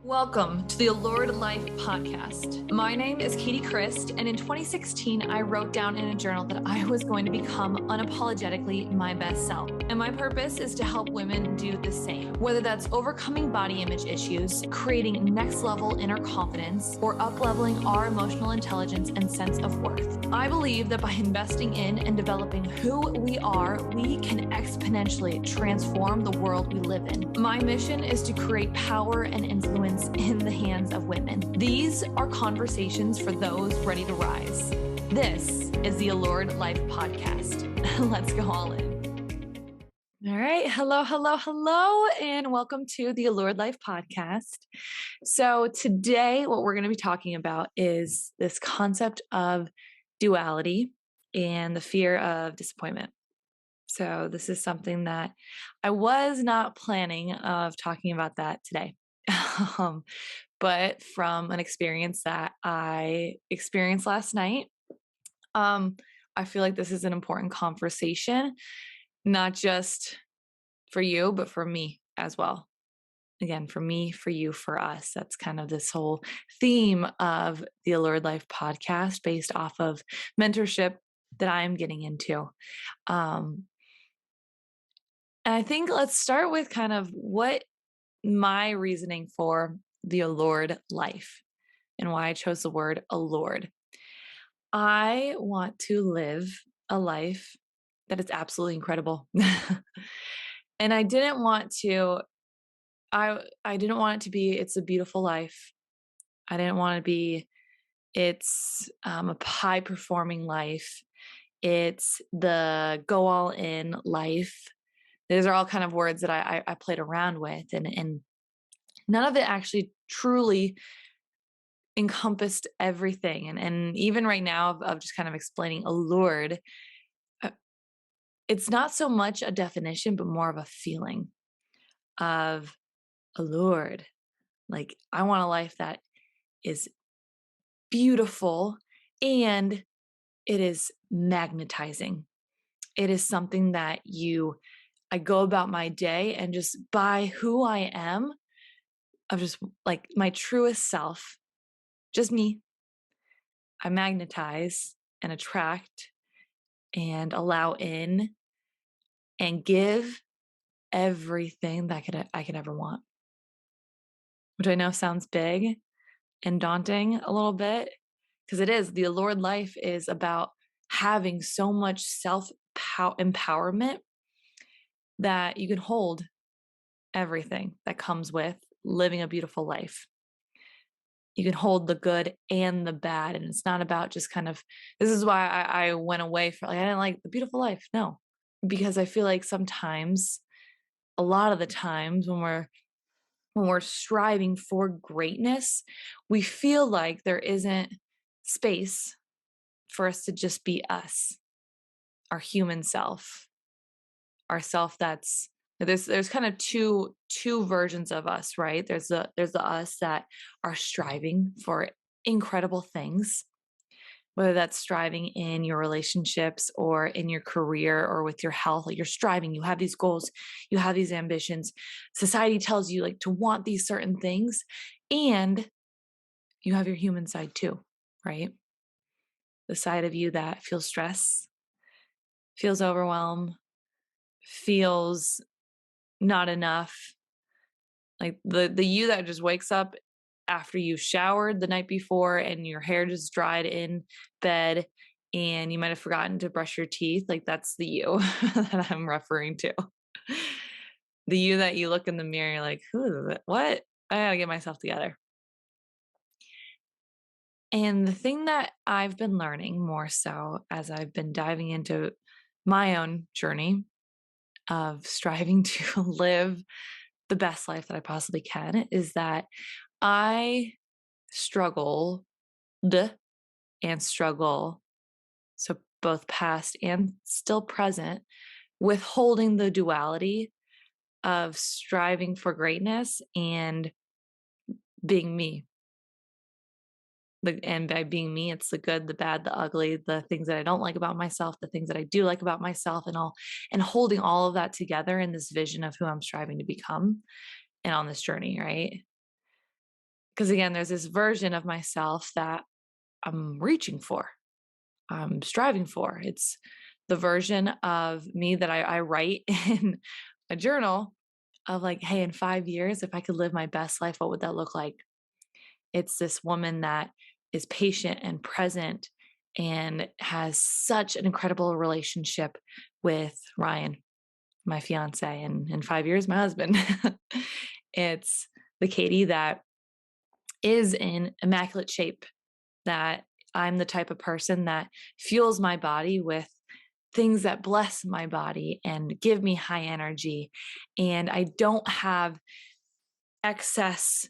Welcome to the Allured Life podcast. My name is Katie Christ, and in 2016, I wrote down in a journal that I was going to become unapologetically my best self. And my purpose is to help women do the same, whether that's overcoming body image issues, creating next level inner confidence, or up-leveling our emotional intelligence and sense of worth. I believe that by investing in and developing who we are, we can exponentially transform the world we live in. My mission is to create power and influence in the hands of women. These are conversations for those ready to rise. This is the Allured Life podcast. Let's go all in. All right. Hello, and welcome to the Allured Life podcast. So today, what we're going to be talking about is this concept of duality and the fear of disappointment. So this is something that I was not planning of talking about that today. But from an experience that I experienced last night, I feel like this is an important conversation, not just for you, but for me as well. Again, for me, for you, for us. That's kind of this whole theme of the Allured Life podcast based off of mentorship that I'm getting into. And I think let's start with kind of what my reasoning for the allured life and why I chose the word allured. I want to live a life that is absolutely incredible. And I didn't want it to be it's a beautiful life. I didn't want to be it's a high performing life. It's the go all in life. These are all kind of words that I played around with, and none of it actually truly encompassed everything. And even right now of just kind of explaining allured, it's not so much a definition, but more of a feeling of allured. Like I want a life that is beautiful and it is magnetizing. It is something that I go about my day and just by who I am, of just like my truest self, just me, I magnetize and attract and allow in and give everything that I could ever want, which I know sounds big and daunting a little bit because it is. The allured life is about having so much self empowerment that you can hold everything that comes with living a beautiful life. You can hold the good and the bad. And it's not about just kind of, this is why I went away from, like, I didn't like the beautiful life. No, because I feel like sometimes, a lot of the times when we're striving for greatness, we feel like there isn't space for us to just be us, our human self, our self that's there's kind of two versions of us, right? There's the us that are striving for incredible things, whether that's striving in your relationships or in your career or with your health. Like you're striving, you have these goals, you have these ambitions. Society tells you like to want these certain things, and you have your human side too, right? The side of you that feels stress, feels overwhelmed, feels not enough, like the you that just wakes up after you showered the night before and your hair just dried in bed and you might have forgotten to brush your teeth. Like that's the you that I'm referring to. The you that you look in the mirror, you're like, who is it? What? I gotta get myself together. And the thing that I've been learning more so as I've been diving into my own journey of striving to live the best life that I possibly can is that I struggled and struggle, so both past and still present, with holding the duality of striving for greatness and being me. And by being me, it's the good, the bad, the ugly, the things that I don't like about myself, the things that I do like about myself, and holding all of that together in this vision of who I'm striving to become and on this journey, right? Because again, there's this version of myself that I'm reaching for, I'm striving for. It's the version of me that I write in a journal of like, hey, in 5 years, if I could live my best life, what would that look like? It's this woman that is patient and present and has such an incredible relationship with Ryan, my fiance, and in 5 years, my husband. It's the Katie that is in immaculate shape, that I'm the type of person that fuels my body with things that bless my body and give me high energy. And I don't have excess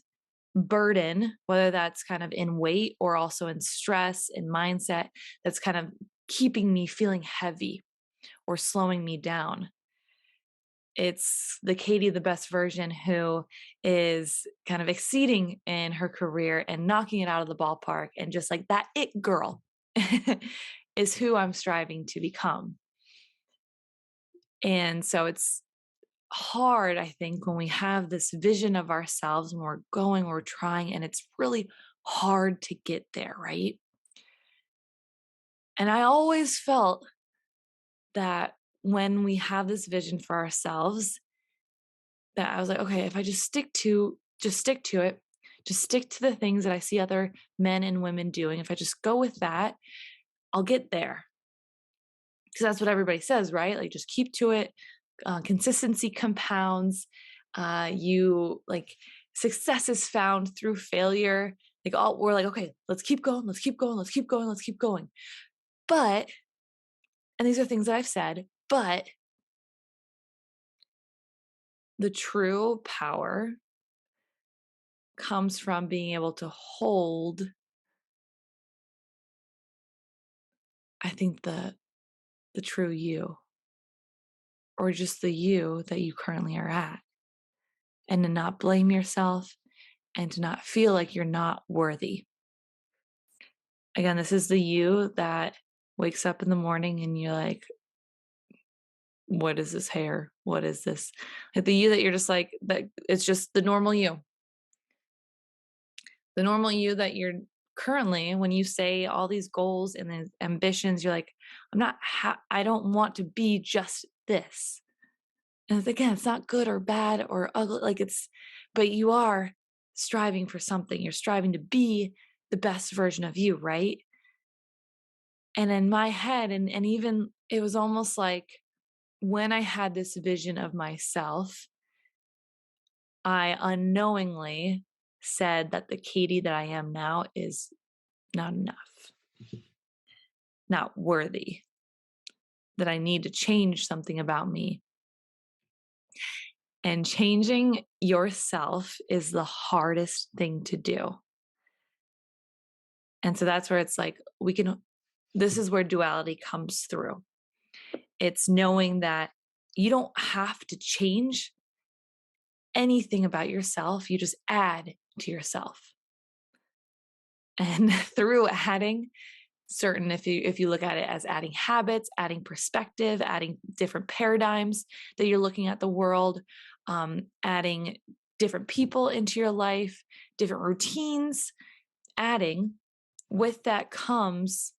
burden, whether that's kind of in weight or also in stress and mindset, that's kind of keeping me feeling heavy or slowing me down. It's the Katie, the best version, who is kind of exceeding in her career and knocking it out of the ballpark. And just like that, it girl is who I'm striving to become. And so it's hard, I think, when we have this vision of ourselves and we're going, we're trying, and it's really hard to get there, right? And I always felt that when we have this vision for ourselves, that I was like, okay, if I just stick to it, just stick to the things that I see other men and women doing. If I just go with that, I'll get there. Because that's what everybody says, right? Like, just keep to it. Consistency compounds. You like success is found through failure. Like, all we're like, okay, let's keep going, let's keep going, let's keep going, let's keep going. But, and these are things that I've said, but the true power comes from being able to hold, I think, the true you, or just the you that you currently are at, and to not blame yourself and to not feel like you're not worthy. Again, this is the you that wakes up in the morning and you're like, what is this hair? What is this? Like the you that you're just like, that it's just the normal you. The normal you that you're currently, when you say all these goals and the ambitions, you're like, I don't want to be just this. And again, it's not good or bad or ugly. Like but you are striving for something. You're striving to be the best version of you, right? And in my head, and even it was almost like when I had this vision of myself, I unknowingly said that the Katie that I am now is not enough, not worthy, that I need to change something about me. And changing yourself is the hardest thing to do. And so that's where it's like, this is where duality comes through. It's knowing that you don't have to change anything about yourself, you just add to yourself. And through adding certain, if you look at it as adding habits, adding perspective, adding different paradigms that you're looking at the world, adding different people into your life, different routines, adding, with that comes,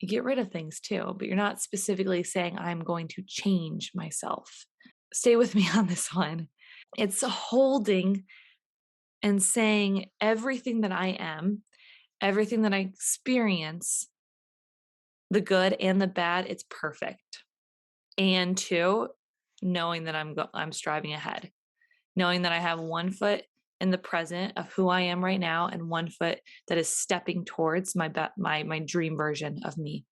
you get rid of things too, but you're not specifically saying, I'm going to change myself. Stay with me on this one. It's holding and saying everything that I am, everything that I experience, the good and the bad, it's perfect. And two, knowing that I'm striving ahead, knowing that I have one foot in the present of who I am right now and one foot that is stepping towards my dream version of me.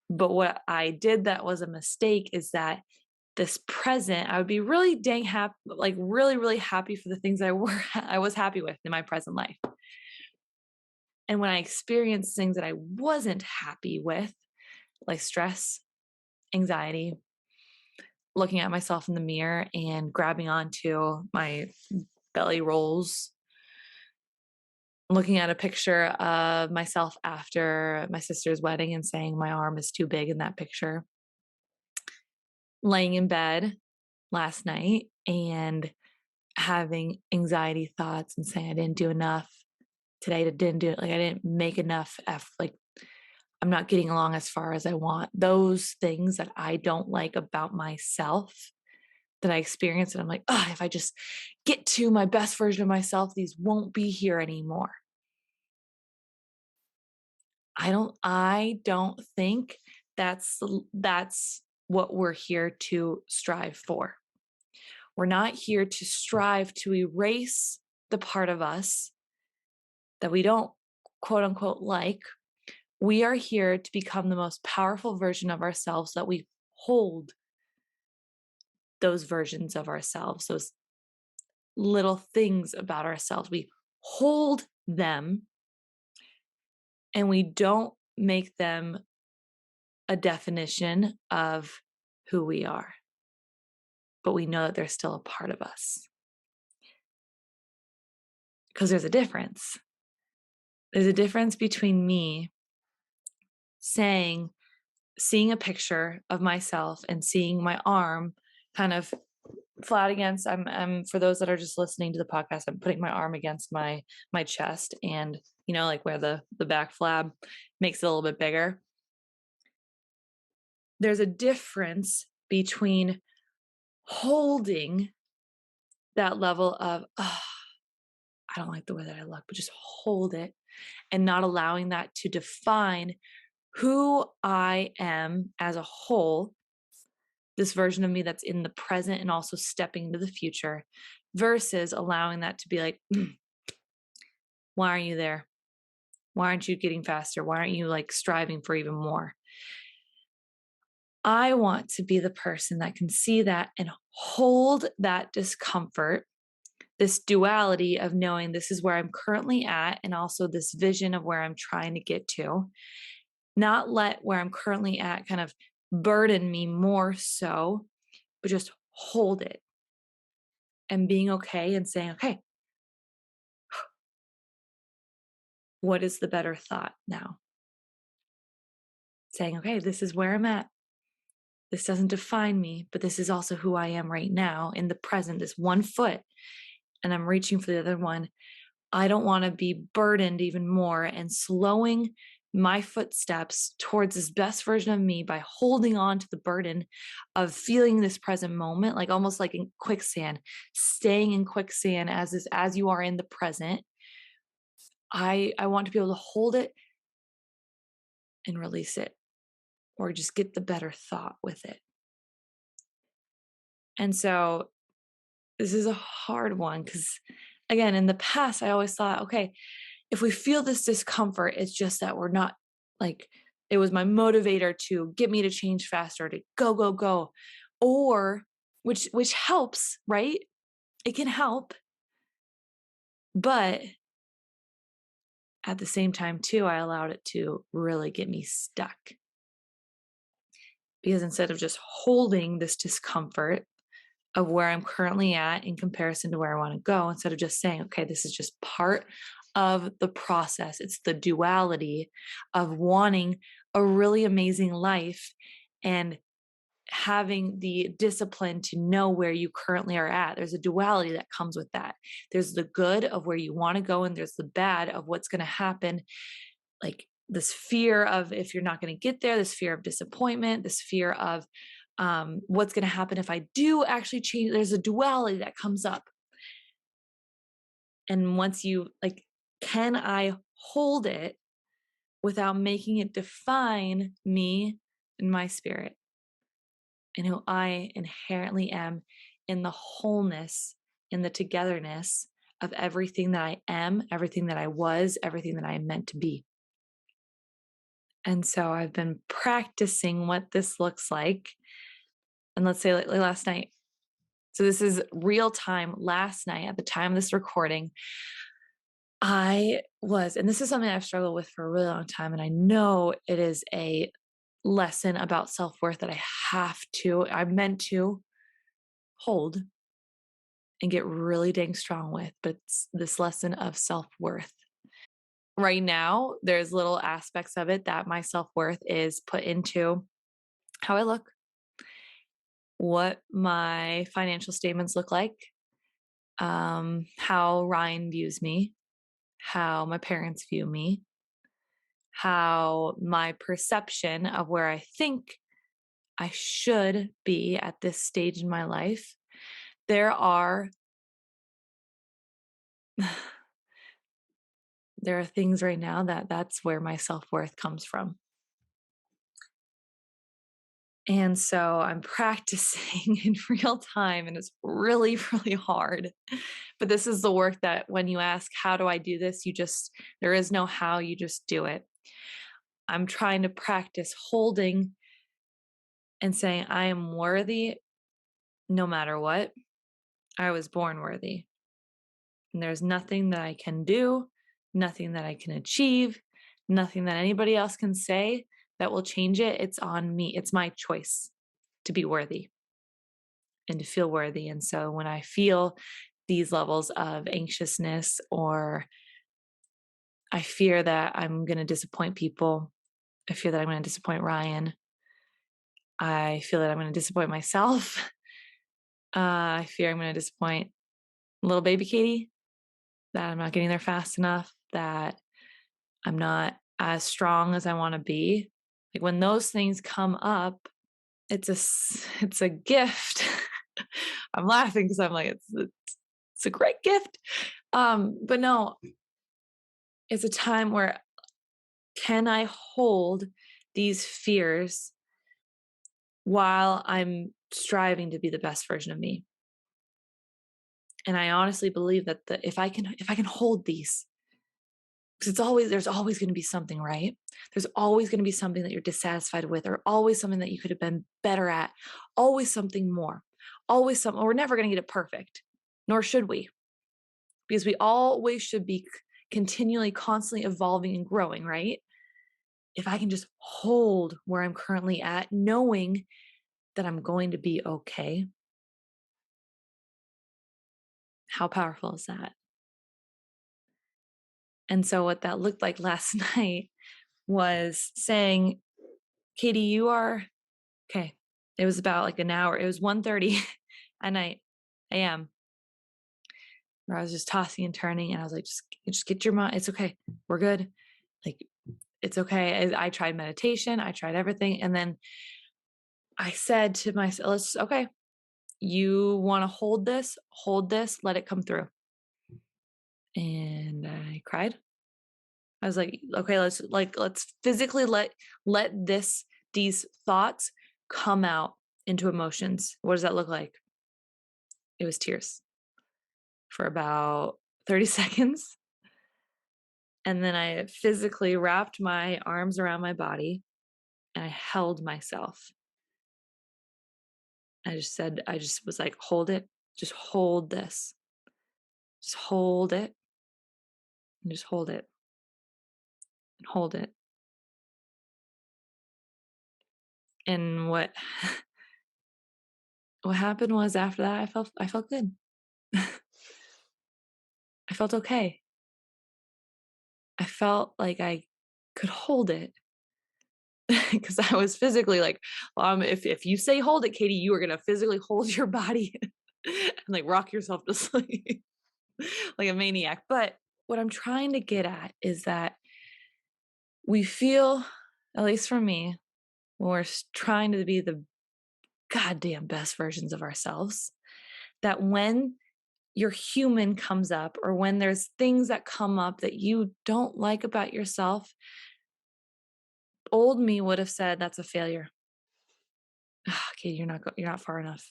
But what I did that was a mistake is that this present, I would be really dang happy, like really, really happy for the things I was happy with in my present life. And when I experienced things that I wasn't happy with, like stress, anxiety, looking at myself in the mirror and grabbing onto my belly rolls, looking at a picture of myself after my sister's wedding and saying my arm is too big in that picture, laying in bed last night and having anxiety thoughts and saying I didn't do enough today, I didn't do it, like I didn't make enough like I'm not getting along as far as I want. Those things that I don't like about myself that I experience, and I'm like, oh, if I just get to my best version of myself, these won't be here anymore. I don't think that's what we're here to strive for. We're not here to strive to erase the part of us that we don't quote unquote like. We are here to become the most powerful version of ourselves, that we hold those versions of ourselves, those little things about ourselves. We hold them and we don't make them a definition of who we are, but we know that they're still a part of us. Because there's a difference. There's a difference between me seeing a picture of myself and seeing my arm kind of flat against, I'm for those that are just listening to the podcast, I'm putting my arm against my chest, and like where the back flab makes it a little bit bigger. There's a difference between holding that level of, oh, I don't like the way that I look, but just hold it and not allowing that to define who I am as a whole, this version of me that's in the present and also stepping into the future, versus allowing that to be like, why aren't you there? Why aren't you getting faster? Why aren't you like striving for even more? I want to be the person that can see that and hold that discomfort, this duality of knowing this is where I'm currently at, and also this vision of where I'm trying to get to. Not let where I'm currently at kind of burden me more so, but just hold it and being okay and saying, okay, what is the better thought now? Saying, okay, this is where I'm at. This doesn't define me, but this is also who I am right now in the present, this one foot, and I'm reaching for the other one. I don't want to be burdened even more and slowing my footsteps towards this best version of me by holding on to the burden of feeling this present moment, like almost like in quicksand, staying in quicksand as you are in the present. I want to be able to hold it and release it, or just get the better thought with it. And so this is a hard one because, again, in the past, I always thought, okay, if we feel this discomfort, it's just that we're not like, it was my motivator to get me to change faster, to go, go, go. Or which helps, right? It can help. But at the same time, too, I allowed it to really get me stuck. Because instead of just holding this discomfort of where I'm currently at in comparison to where I want to go, instead of just saying, okay, this is just part of the process. It's the duality of wanting a really amazing life and having the discipline to know where you currently are at. There's a duality that comes with that. There's the good of where you want to go, and there's the bad of what's going to happen. Like this fear of if you're not going to get there, this fear of disappointment, this fear of what's going to happen if I do actually change. There's a duality that comes up. And once you like, can I hold it without making it define me and my spirit and who I inherently am in the wholeness, in the togetherness of everything that I am, everything that I was, everything that I am meant to be. And so I've been practicing what this looks like. And let's say like last night. So this is real time. Last night at the time of this recording, and this is something I've struggled with for a really long time. And I know it is a lesson about self-worth that I'm meant to hold and get really dang strong with, but it's this lesson of self-worth. Right now, there's little aspects of it that my self-worth is put into how I look, what my financial statements look like, how Ryan views me, how my parents view me, how my perception of where I think I should be at this stage in my life. There are there are things right now that that's where my self-worth comes from. And so I'm practicing in real time and it's really, really hard. But this is the work that when you ask, how do I do this? There is no how, you just do it. I'm trying to practice holding and saying, I am worthy no matter what. I was born worthy. And there's nothing that I can do, nothing that I can achieve, nothing that anybody else can say that will change it. It's on me. It's my choice to be worthy and to feel worthy. And so when I feel these levels of anxiousness, or I fear that I'm going to disappoint people, I fear that I'm going to disappoint Ryan, I feel that I'm going to disappoint myself, I fear I'm going to disappoint little baby Katie, that I'm not getting there fast enough, that I'm not as strong as I want to be. Like when those things come up, it's a gift. I'm laughing because I'm like, it's a great gift. But no, it's a time where can I hold these fears while I'm striving to be the best version of me? And I honestly believe that if I can hold these, because there's always going to be something, right? There's always going to be something that you're dissatisfied with, or always something that you could have been better at, always something more, always something. We're never going to get it perfect, nor should we, because we always should be continually, constantly evolving and growing, right? If I can just hold where I'm currently at, knowing that I'm going to be okay, how powerful is that? And so, what that looked like last night was saying, Katie, you are okay. It was about like an hour. It was 1:30 at night, AM, where I was just tossing and turning, and I was like, just get your mind. It's okay. We're good. Like, it's okay. I tried meditation. I tried everything. And then I said to myself, okay, you want to hold this, let it come through. And I cried. I was like, okay, let's physically let these thoughts come out into emotions. What does that look like? It was tears for about 30 seconds. And then I physically wrapped my arms around my body and I held myself. I just was like, hold it, just hold this, just hold it, and just hold it, and hold it. And what happened was after that, I felt good. I felt okay. I felt like I could hold it because I was physically like, if you say hold it, Katie, you are gonna physically hold your body and like rock yourself to sleep like a maniac. But what I'm trying to get at is that we feel, at least for me, when we're trying to be the goddamn best versions of ourselves, that when your human comes up, or when there's things that come up that you don't like about yourself, old me would have said that's a failure. Okay, you're not far enough.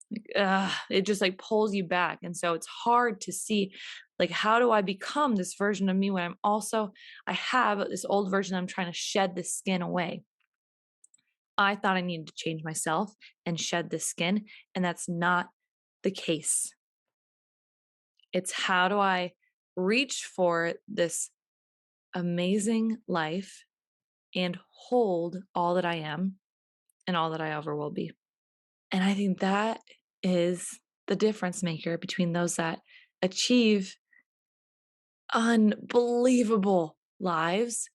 Like, it just like pulls you back, and so it's hard to see, like, how do I become this version of me when I have this old version. I'm trying to shed this skin away. I thought I needed to change myself and shed this skin, and that's not the case. It's how do I reach for this amazing life and hold all that I am and all that I ever will be. And I think that is the difference maker between those that achieve unbelievable lives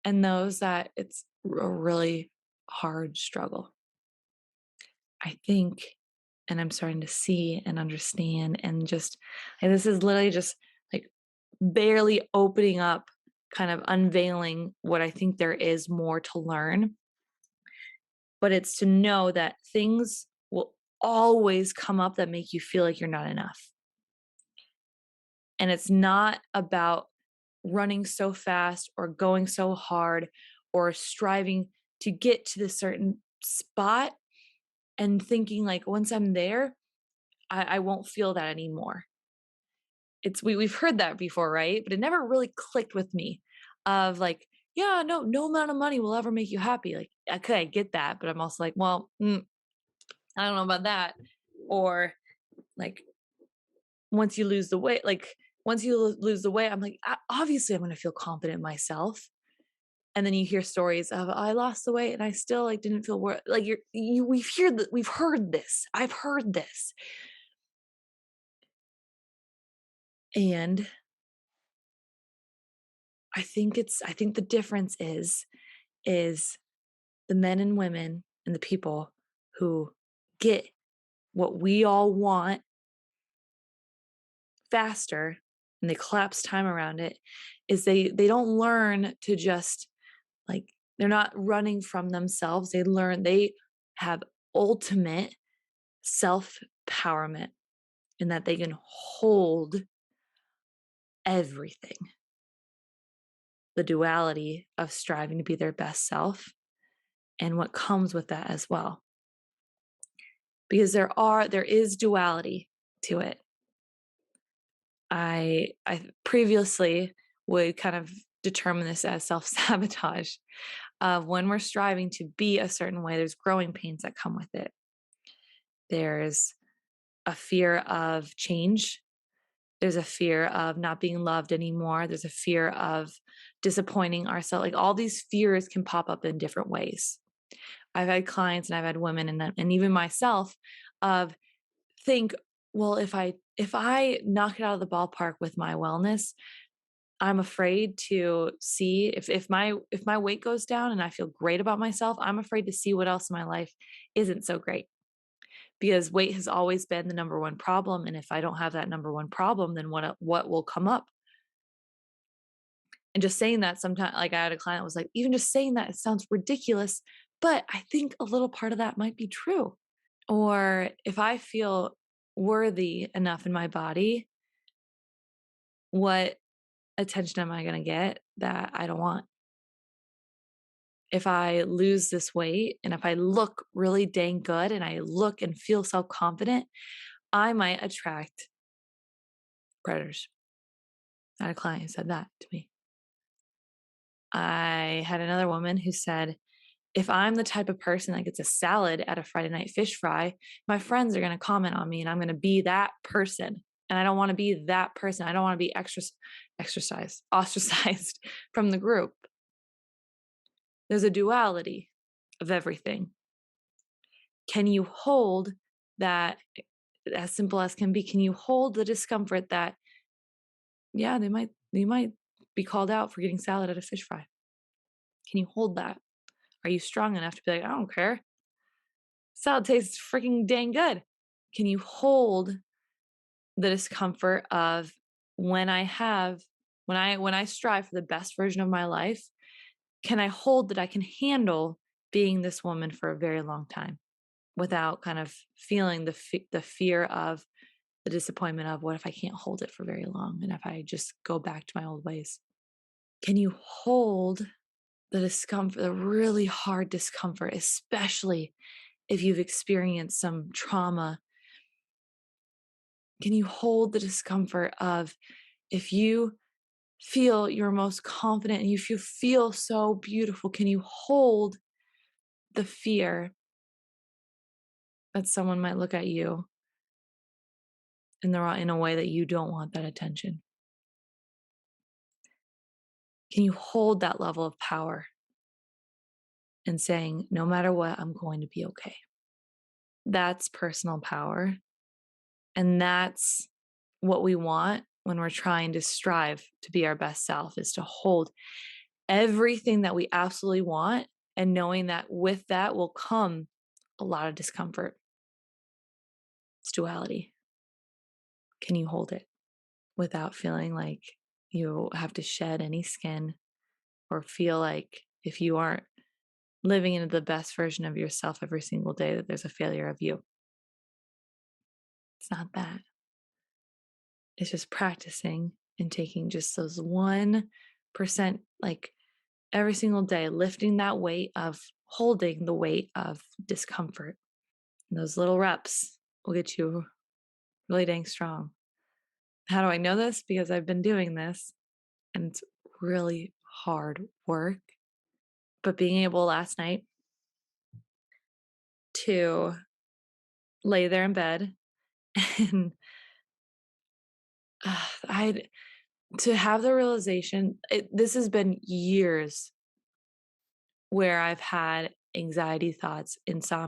and those that it's a really hard struggle. I think and I'm starting to see and understand and just and this is literally just like barely opening up, kind of unveiling what I think there is more to learn. But it's to know that things will always come up that make you feel like you're not enough. And it's not about running so fast or going so hard or striving to get to this certain spot and thinking like once I'm there, I won't feel that anymore. We've heard that before, right? But it never really clicked with me of like, yeah, no amount of money will ever make you happy. Like, okay, I get that, but I'm also like, well, I don't know about that. Or like once you lose the weight, like once you lose the weight, I'm like, obviously I'm going to feel confident in myself. And then you hear stories of I lost the weight and I still like didn't feel worth like we've heard this. I've heard this. And I think the difference is the men and women and the people who get what we all want faster and they collapse time around it is they don't learn to just like they're not running from themselves. They have ultimate self-empowerment in that they can hold everything. The duality of striving to be their best self and what comes with that as well. Because there is duality to it. I previously would kind of determine this as self-sabotage of when we're striving to be a certain way, there's growing pains that come with it. There's a fear of change. There's a fear of not being loved anymore. There's a fear of disappointing ourselves. Like all these fears can pop up in different ways. I've had clients and I've had women and even myself of think, well, if I knock it out of the ballpark with my wellness, I'm afraid to see if my weight goes down and I feel great about myself, I'm afraid to see what else in my life isn't so great. Because weight has always been the number one problem, and if I don't have that number one problem, then what will come up? And just saying that sometimes like I had a client that was like, even just saying that it sounds ridiculous, but I think a little part of that might be true. Or if I feel worthy enough in my body, what attention am I going to get that I don't want? If I lose this weight and if I look really dang good and I look and feel self confident, I might attract predators. I had a client who said that to me. I had another woman who said, if I'm the type of person that gets a salad at a Friday night fish fry, my friends are going to comment on me and I'm going to be that person. And I don't want to be that person. I don't want to be ostracized from the group. There's a duality of everything. Can you hold that as simple as can be? Can you hold the discomfort that, yeah, they might be called out for getting salad at a fish fry? Can you hold that? Are you strong enough to be like, I don't care. Salad tastes freaking dang good. Can you hold the discomfort of when I strive for the best version of my life, can I hold that I can handle being this woman for a very long time without kind of feeling the fear of the disappointment of what if I can't hold it for very long and if I just go back to my old ways? Can you hold the discomfort, the really hard discomfort, especially if you've experienced some trauma? Can you hold the discomfort of if you feel your most confident and you feel so beautiful, can you hold the fear that someone might look at you in a way that you don't want that attention? Can you hold that level of power and saying, no matter what, I'm going to be okay? That's personal power. And that's what we want when we're trying to strive to be our best self is to hold everything that we absolutely want and knowing that with that will come a lot of discomfort. It's duality. Can you hold it without feeling like you have to shed any skin or feel like if you aren't living into the best version of yourself every single day, that there's a failure of you? It's not that. It's just practicing and taking just those 1%, like every single day, lifting that weight of holding the weight of discomfort. And those little reps will get you really dang strong. How do I know this? Because I've been doing this and it's really hard work. But being able last night to lay there in bed and I to have the realization, this has been years where I've had anxiety thoughts,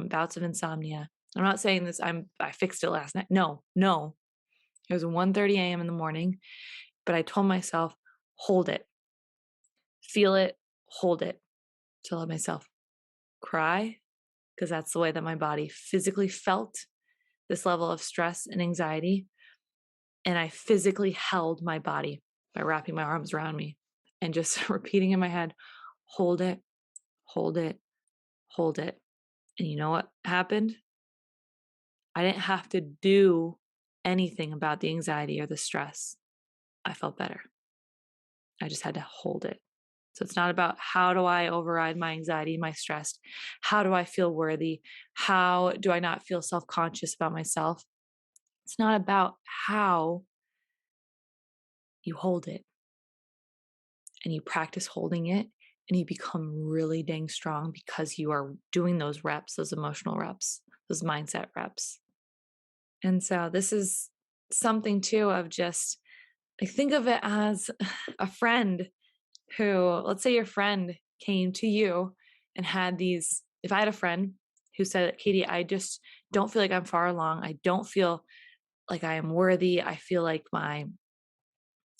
bouts of insomnia. I'm not saying this. I fixed it last night. No, no. It was 1:30 a.m. in the morning, but I told myself, hold it, feel it, hold it. To let myself cry because that's the way that my body physically felt this level of stress and anxiety. And I physically held my body by wrapping my arms around me and just repeating in my head, hold it, hold it, hold it. And you know what happened? I didn't have to do anything about the anxiety or the stress. I felt better. I just had to hold it. So it's not about how do I override my anxiety, my stress? How do I feel worthy? How do I not feel self conscious about myself? It's not about how you hold it and you practice holding it and you become really dang strong because you are doing those reps, those emotional reps, those mindset reps. And so this is something too of just like think of it as a friend who, let's say your friend came to you and had these. If I had a friend who said, Katie, I just don't feel like I'm far along. I don't feel like I am worthy. I feel like my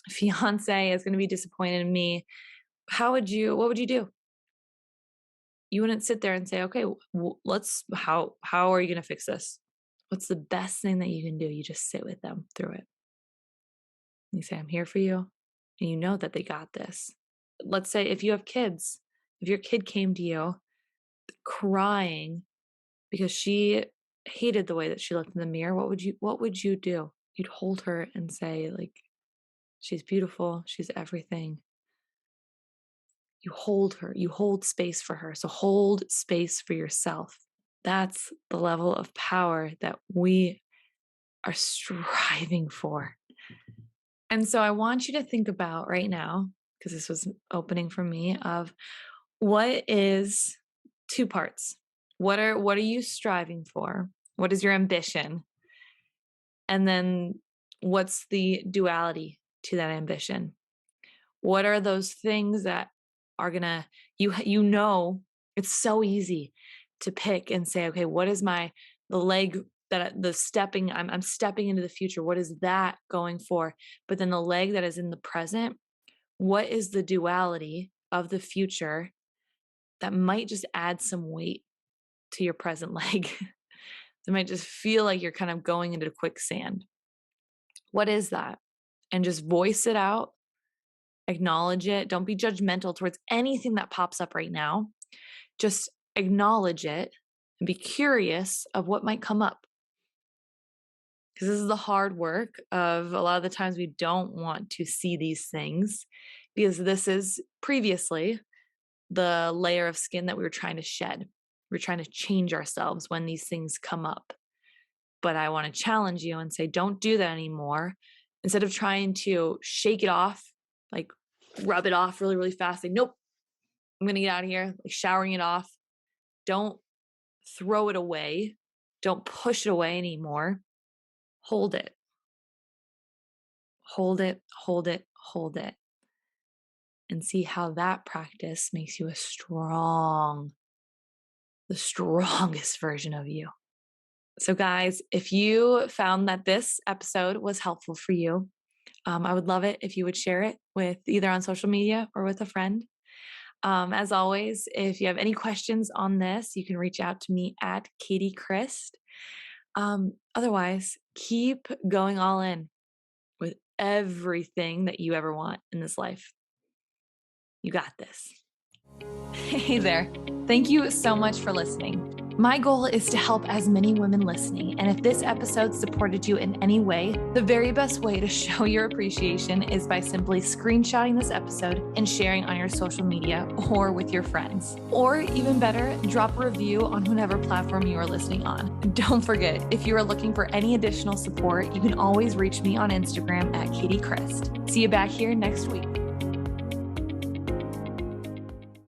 fiance is going to be disappointed in me. What would you do? You wouldn't sit there and say, okay, how are you going to fix this? What's the best thing that you can do? You just sit with them through it. You say, I'm here for you. And you know that they got this. Let's say if you have kids, if your kid came to you crying because she hated the way that she looked in the mirror, what would you do? You'd hold her and say, like, she's beautiful, she's everything. You hold her, you hold space for her. So hold space for yourself. That's the level of power that we are striving for. And so I want you to think about right now, because this was opening for me, of what is two parts. What are you striving for? What is your ambition? And then what's the duality to that ambition? What are those things that are gonna you know it's so easy to pick and say, okay, what is the leg that the stepping I'm stepping into the future? What is that going for? But then the leg that is in the present, what is the duality of the future that might just add some weight to your present leg? It might just feel like you're kind of going into quicksand. What is that? And just voice it out, acknowledge it. Don't be judgmental towards anything that pops up right now. Just acknowledge it and be curious of what might come up. Because this is the hard work of a lot of the times we don't want to see these things because this is previously the layer of skin that we were trying to shed. We're trying to change ourselves when these things come up. But I want to challenge you and say, don't do that anymore. Instead of trying to shake it off, like rub it off really, really fast, say, nope, I'm going to get out of here, like showering it off. Don't throw it away. Don't push it away anymore. Hold it. Hold it, hold it, hold it. And see how that practice makes you the strongest version of you. So, guys, if you found that this episode was helpful for you, I would love it if you would share it with either on social media or with a friend. As always, if you have any questions on this, you can reach out to me at Katie Christ. Otherwise, keep going all in with everything that you ever want in this life. You got this. Hey there. Thank you so much for listening. My goal is to help as many women listening, and if this episode supported you in any way, the very best way to show your appreciation is by simply screenshotting this episode and sharing on your social media or with your friends. Or even better, drop a review on whatever platform you are listening on. Don't forget, if you are looking for any additional support, you can always reach me on Instagram at Katie Christ. See you back here next week.